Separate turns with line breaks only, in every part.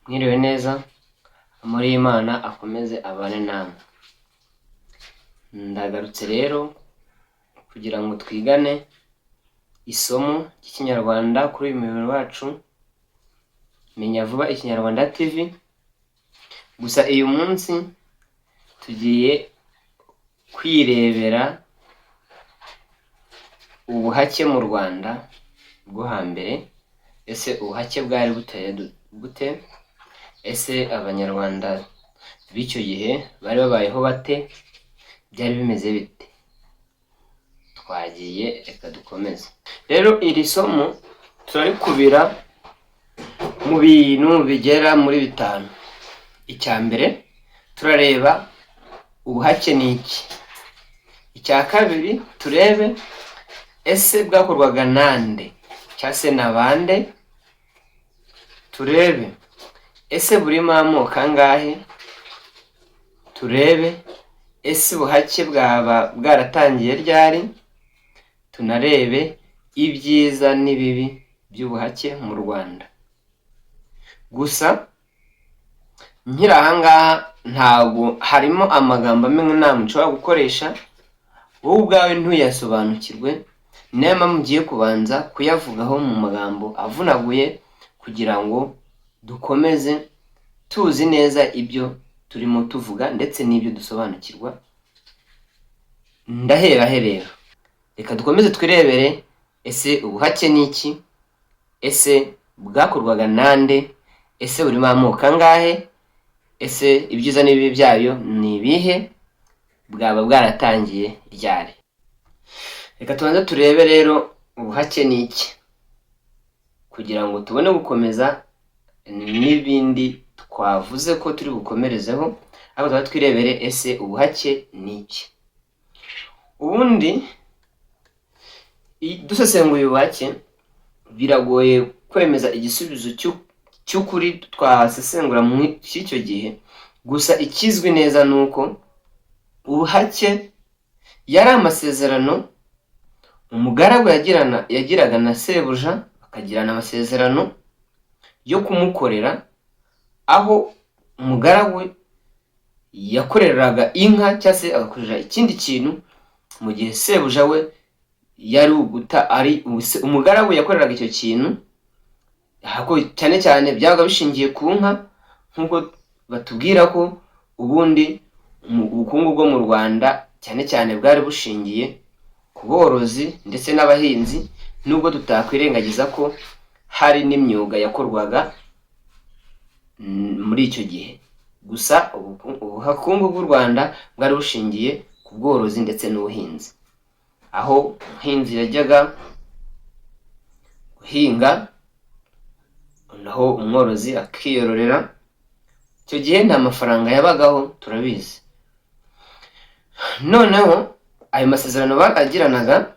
Mwiriwe neza, muri Imana akomeze abane namwe. Ndagarutse rero kugira ngo twigane isomo ry'Ikinyarwanda kuri uyu muyoboro wacu Menya Vuba Ikinyarwanda TV. Gusa uyu munsi tugiye kwirebera ubuhake mu Rwanda bwo hambere. Ese ubuhake bwari buteye gute? Ese abanyarwanda b'icyo gihe bari babayeho bate? Byari bimeze bite? Twagiye, reka dukomeze. Rero iri somo turarikubira mu bintu bigera muri 5. Icya mbere turareba ubuhake ni iki. Icya kabiri turebe ese bwakorwaga nande cyangwa se nabande. Turebe ese burimo amoko angahe. Turebe ese ubuhake bwaba bwaratangiye ryari. Tunarebe ibyiza n'ibibi by'ubuhake mu Rwanda. Gusa nkiri ahangaha ntabwo harimo amagambo amwe nta nshobora gukoresha wowe ubwawe ntuyasobanukirwe. Niyo mpamvu mugiye kubanza kuyavugaho mu magambo avunaguye kugira ngo dukomeze tuzi neza ibyo turimo tuvuga ndetse n'ibyo dusobanukirwa. Ndahera rero, reka dukomeze twirebere ese ubuhake ni iki, ese bwakorwaga nande, ese burimo amoko angahe, ese ibyiza n'ibibi byayo ni ibihe, bwaba bwaratangiye ryari. Reka tubanze turebe rero ubuhake ni iki kugira ngo tubone gukomeza n'ibindi twavuze ko turi bukomerezeho. Abo tuba twirebere ese ubuhake ni iki. Ubundi dusesenguye ubuhake biragoye kwemeza igisubizo cy'ukuri twasesengura mu icyo gihe. Gusa ikizwi neza nuko ubuhake yari amasezerano umugaragu yagiraga na sebuja, bakagirana amasezerano yo kumukorera, aho umugaragu yakoreraga inka cyangwa se agakorera ikindi kintu mu gihe sebuja we yari umugaragu yakoreraga icyo kintu. Cyane cyane byabaga bishingiye ku nka, nk'uko batubwira ko ubundi ubukungu bwo mu Rwanda cyane cyane bwari bushingiye ku borozi ndetse n'abahinzi, nubwo tutakwirengagiza ko hari n'imyuga yakorwaga muri icyo gihe. Gusa ubukungu bw'u Rwanda bwari bushingiye ku bworozi ndetse n'ubuhinzi, aho umuhinzi yajyaga guhinga naho umworozi akiyororera. Icyo gihe nta mafaranga yabagaho, turabizi. Noneho ayo masezerano bagiranaga,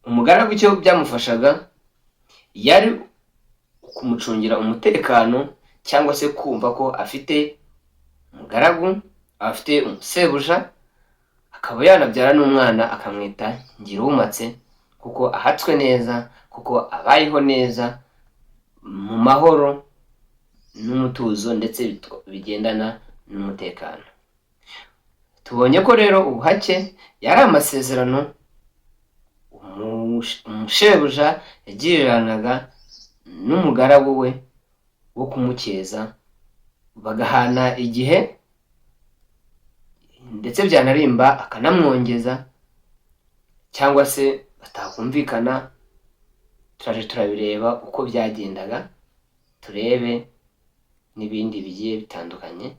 umugaragu icyo byamufashaga yari kumucungira umutekano, cyangwa se kumva ko afite umugaragu, afite umusebuja, akaba yanabyara n'umwana akamwita Ngiruwumatse, kuko ahatswe neza, kuko abayeho neza mu mahoro n'umutuzo ndetse bigendana n'umutekano. Tubonye ko rero ubuhake yari amasezerano umushebuja yagiriranaga n'umugaragu we wo kumukeza, bagahana igihe ndetse byanarimba akanamwongeza, cyangwa se batakumvikana. Turaje turabireba uko byagendaga, turebe n'ibindi bigiye bitandukanye.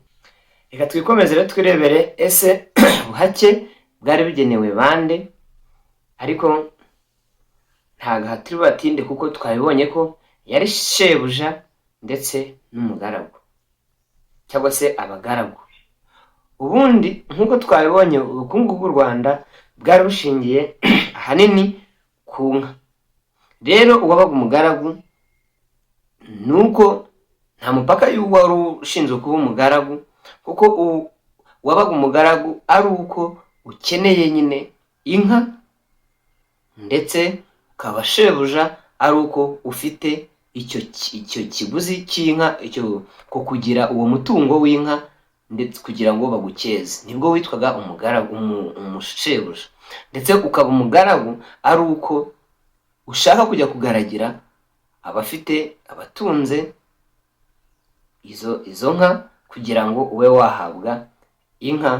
Reka twikomeze rero twirebere ese ubuhake bwari bugenewe bande. Ariko ntago hatiri batinde kuko twabibonye ko yari shebuja ndetse n'umugaragu cyangwa se abagaragu. Ubundi nk'uko twabibonye ubukungu bw'u Rwanda bwari bushingiye ahanini ku nka. Rero uwabaga umugaragu nuko nta mupaka wari ushinzwe kuba umugaragu, kuko wabaga umugaragu ari uko ukeneye nyine inka, ndetse ukaba shebuja ari uko ufite icyo kiguzi cy'inka, icyo ko kugira uwo mutungo w'inka ndetse kugira ngo bagukeze, nibwo witwaga umugaragu, umushebuja. Ndetse ukaba umugaragu ari uko ushaka kujya kugaragira abafite abatunze izo nka kugira ngo ube wahabwa inka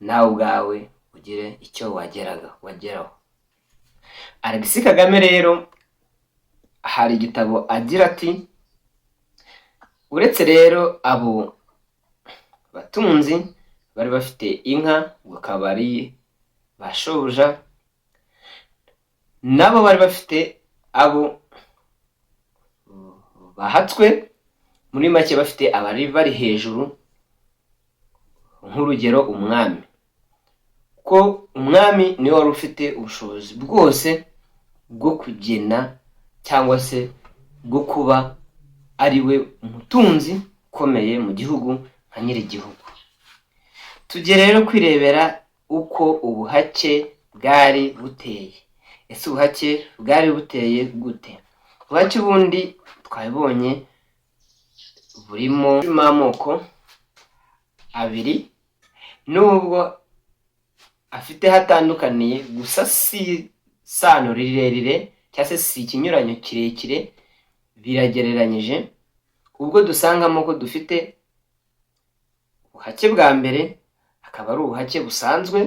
nawe ubwawe ugire icyo wageraho. Alexis Kagame rero hari igitabo agira ati, uretse rero abo batunzi bari bafite inka bakaba ari bashobuja, nabo bari bafite abo bahatswe, muri make bafite abari bari hejuru, nk'urugero umwami, ko umwami niwe wari ufite ubushobozi bwose bwo kugena cyangwa se bwo kuba ari we umutunzi ukomeye mu gihugu nka nyir'igihugu. Tujye rero kwirebera uko ubuhake bwari buteye. Ese ubuhake bwari buteye gute? Ubuhake ubundi twabibonye burimo amoko abiri, nubwo afite hatandukaniye, gusa si sano rirerire cyangwa se si ikinyuranyo kirekire, biragereranyije. Ubwo dusangamo ko dufite ubuhake bwa mbere akaba ari ubuhake busanzwe,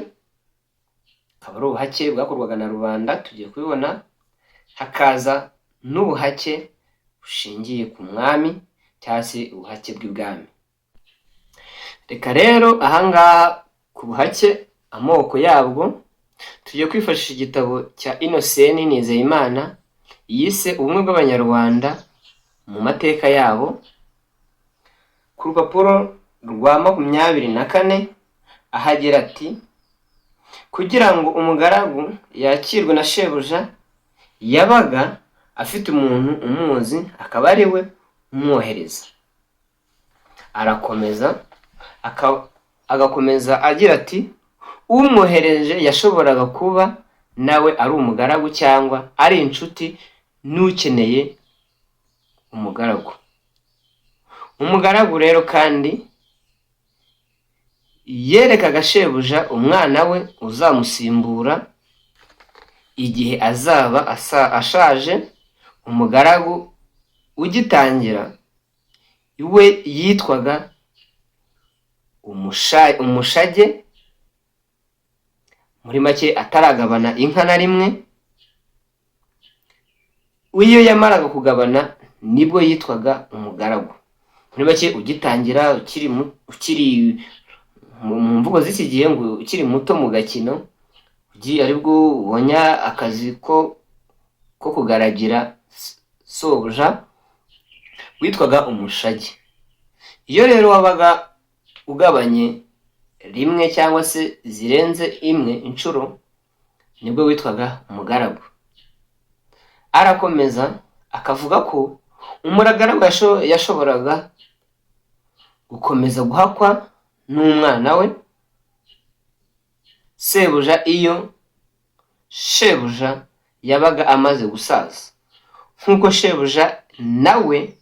akaba ari ubuhake bwakorwaga na rubanda, tugiye kubibona. Hakaza n'ubuhake bushingiye ku mwami cyangwa se ubuhake bw'ibwami. Reka rero ahangaha ku buhake amoko yabwo tugiye kwifashisha igitabo cya Innocent Nizeyimana yise ubumwe bw'abanyarwanda mu mateka yabo, ku rupapuro rwa 24 ahagira ati, kugira ngo umugaragu yakirwe na shebuja yabaga afite umuntu umuzi akaba ari we umwohereza. Arakomeza agakomeza agira ati, umwohereje yashoboraga kuba nawe ari umugaragu cyangwa ari inshuti n'ukeneye umugaragu. Umugaragu rero kandi yerekaga shebuja umwana we uzamusimbura igihe azaba ashaje. Umugaragu ugitangira we yitwaga umushage, muri make ataragabana inka na rimwe. Iyo yamaraga kugabana nibwo yitwaga umugaragu. Muri make ugitangira ukiri mu mvugo z'iki gihe ngo ukiri muto mu gakino, aribwo ubonya akazi ko kugaragira sobuja, witwaga umushage. Iyo rero wabaga ugabanye rimwe cyangwa se zirenze imwe inshuro, nibwo witwaga umugaragu. Arakomeza akavuga ko umugaragu yashoboraga gukomeza guhakwa n'umwana we sebuja iyo shebuja yabaga amaze gusaza, nk'uko shebuja nawe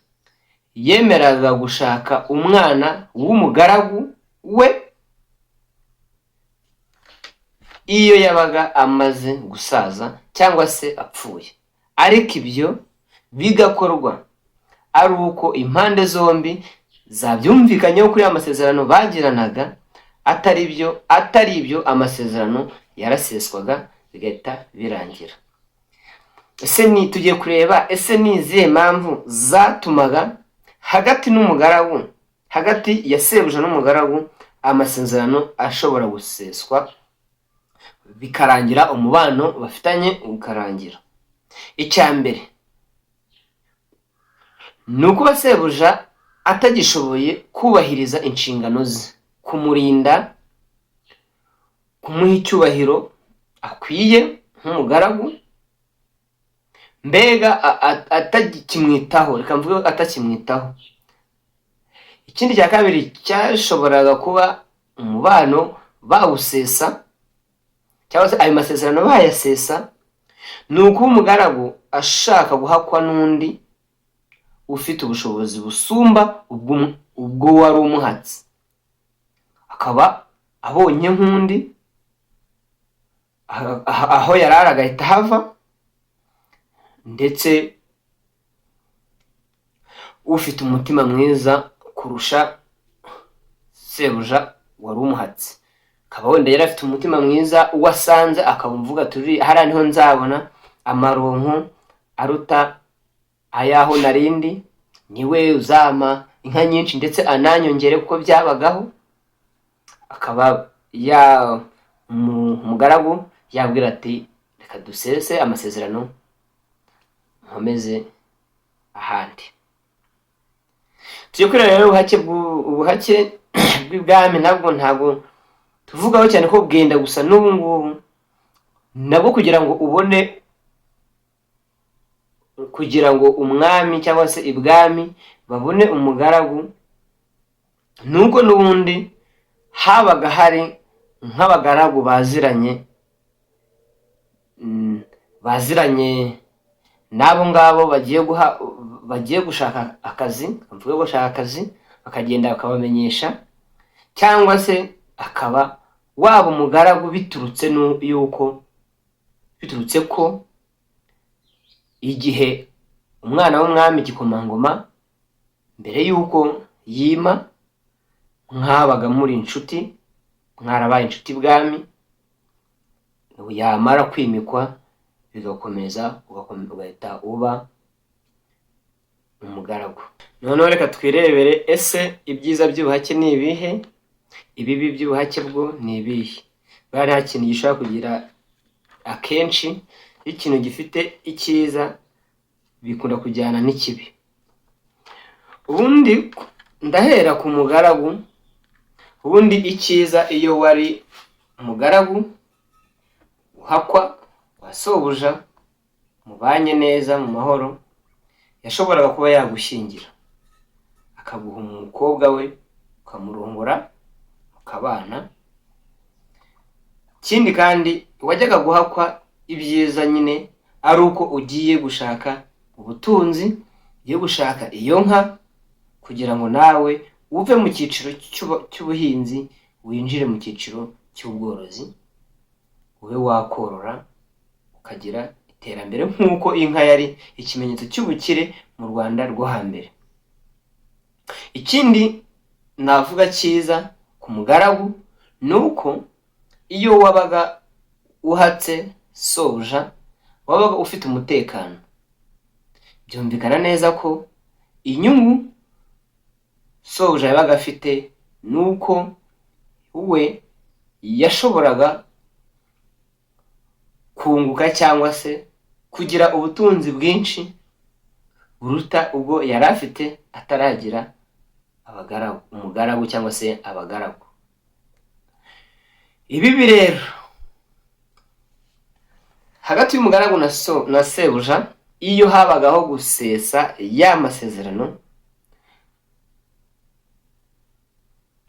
yemeraga gushaka umwana w'umugaragu we iyo yabaga amaze gusaza cyangwa se apfuye. Ariko ibyo bigakorwa ari uko impande zombi zabyumvikanyeho kuri amasezerano bagiranaga, atari ibyo amasezerano yaraseswaga bigahita birangira. Ese tugiye kureba ese ni izihe mpamvu zatumaga hagati ya sebuja n'umugaragu amasezerano ashobora guseswa bikarangira, umubano bafitanye ukarangira? Icya mbere ni ukuba sebuja atagishoboye kubahiriza inshingano ze, kumurinda, kumuha icyubahiro akwiye nk'umugaragu, mbega atakimwitaho. Reka mvuge atakimwitaho. Ikindi cya kabiri cyashoboraga kuba umubano bawusesa cyangwa se ayo masezerano bayasesa ni uko umugaragu ashaka guhakwa n'undi ufite ubushobozi busumba ubwo wari umuhatse, akaba abonye nk'undi aho yarara agahita hava, ndetse ufite umutima mwiza kurusha sebuja wari umuhatse, akaba wenda yari afite umutima mwiza, uwasanze akamvuga turi hariya niho nzabona amaronko aruta ayaho narindi, niwe uzama inka nyinshi ndetse ananyongere kuko byabagaho. Akaba umugaragu yabwira ati reka dusese amasezerano nkomeze ahandi. Tujye kureba rero ubuhake bw'ibwami nabwo ntabwo tuvugaho cyane ko bwenda gusa n'ubu ngubu nabwo, kugira ngo umwami cyangwa se ibwami babone umugaragu, nuko n'ubundi habaga hari nk'abagaragu baziranye n'abo ngabo bagiye gushaka akazi, bakagenda bakabamenyesha, cyangwa se akaba waba umugaragu biturutse ko igihe umwana w'umwami igikomangoma mbere y'uko yima mwabaga muri inshuti, mwarabaye inshuti ibwami, yamara kwimikwa bigakomeza ugahita uba umugaragu. Noneho reka twirebere, ese ibyiza by'ubuhake ni ibihe, ibibi by'ubuhake bwo ni ibihe? Bari nta kintu gishobora kugira, akenshi ikintu gifite icyiza bikunda kujyana n'ikibi. Ubundi ndahera ku mugaragu. Ubundi icyiza iyo wari umugaragu uhakwa wa sobuja, mubanye neza mu mahoro, yashoboraga kuba yagushyingira akaguha umukobwa we ukamurongora mukabana. Ikindi kandi wajyaga guhakwa ibyiza nyine ari uko ugiye gushaka ubutunzi, ugiye gushaka iyo nka, kugira ngo nawe uve mu cyiciro cy'ubuhinzi winjire mu cyiciro cy'ubworozi, ube wakorora ukagira iterambere, nk'uko inka yari ikimenyetso cy'ubukire mu Rwanda rwo hambere. Ikindi navuga cyiza ku mugaragu ni uko iyo wabaga uhatse sobuja wabaga ufite umutekano. Byumvikana neza ko inyungu sobuja yabaga afite nuko we yashoboraga kunguka cyangwa se kugira ubutunzi bwinshi buruta ubwo yari afite ataragira umugaragu cyangwa se abagaragu. Ibibi rero hagati y'umugaragu na sebuja, iyo habagaho gusesa ya masezerano,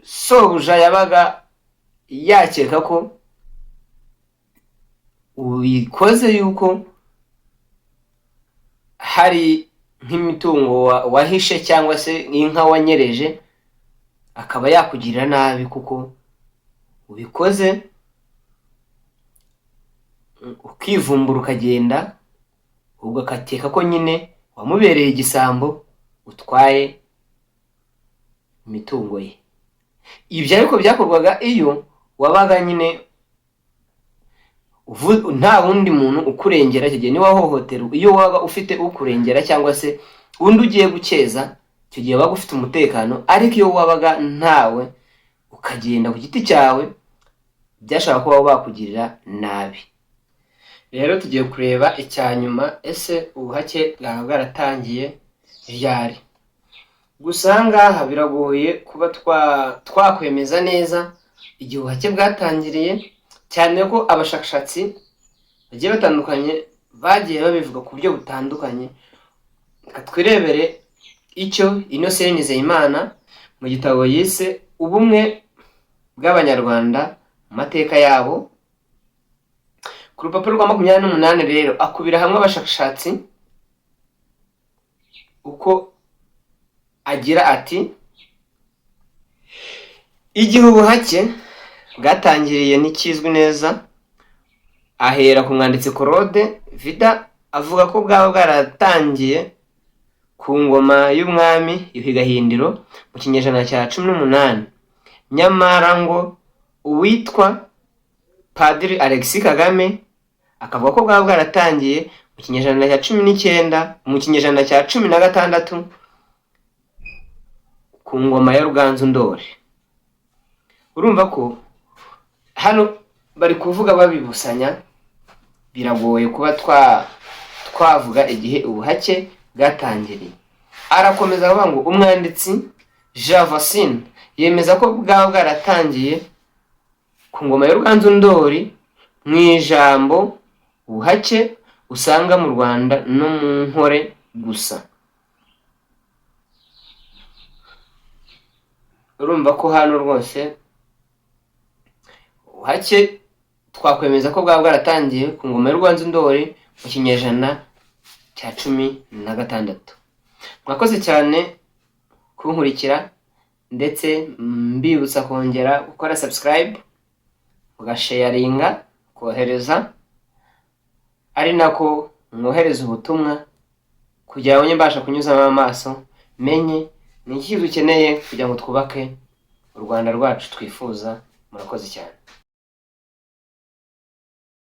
sobuja yabaga yakeka ko ubikoze yuko hari nk'imitungo wahishe cyangwa se inka wanyereje, akaba yakugirira nabi kuko ubikoze ukivumbura ukagenda, ubwo akateka ko nyine wamubereye igisambo utwaye imitungo ye. Ibyo ariko byakorwaga iyo wabaga nyine nta wundi muntu ukurengera. Icyo gihe niwe wahohotera. Iyo wabaga ufite ukurengera cyangwa se undi ugiye gukeza, icyo gihe wabaga ufite umutekano. Ariko iyo wabaga ntawe ukagenda ku giti cyawe, byashaka kuba bakugirira nabi. Rero tugiye kureba icya nyuma, ese ubuhake bwaba bwaratangiye ryari? Gusa aha ngaha biragoye kuba twakwemeza neza igihe ubuhake bwatangiriye, cyane ko abashakashatsi bagiye batandukanye bagiye babivuga ku buryo butandukanye. Reka twirebere icyo Innocent Nizeyimana mu gitabo yise ubumwe bw'Abanyarwanda mu mateka yabo, ku rupapuro rwa 28 rero akubira hamwe abashakashatsi uko agira ati igihe ubuhake bwatangiriye n'ikizwi neza, ahera ku mwanditsi Claude Vida avuga ko bwaba bwaratangiye ku ngoma y'umwami Yuhi Gahindiro mu kinyejana cya 18, nyamara ngo uwitwa Padiri Alexis Kagame akavuga ko bwaba bwaratangiye mu kinyejana cya 19, mu kinyejana cya 16 ku ngoma ya Ruganzu Ndori. Urumva ko hano bari kuvuga babibusanya, biragoye kuba twavuga igihe ubuhake bwatangiriye. Arakomeza avuga ngo umwanditsi Javasine yemeza ko bwaba bwaratangiye ku ngoma ya Ruganzu Ndori mu ijambo ubuhake usanga mu Rwanda no mu Nkore gusa. Urumva ko hano rwose ubuhake twakwemeza ko bwaba bwaratangiye ku ngoma ya Ruganzu Ndori mu kinyejana cya 16. Mwakoze cyane kunkurikira, ndetse mbibutsa kongera gukora subscribe, ugasharinga, kohereza, ari nako mwohereza ubutumwa kugira ngo mbasha kunyuzamo amaso menye ni iki dukeneye kugira ngo twubake u Rwanda rwacu twifuza. Murakoze cyane.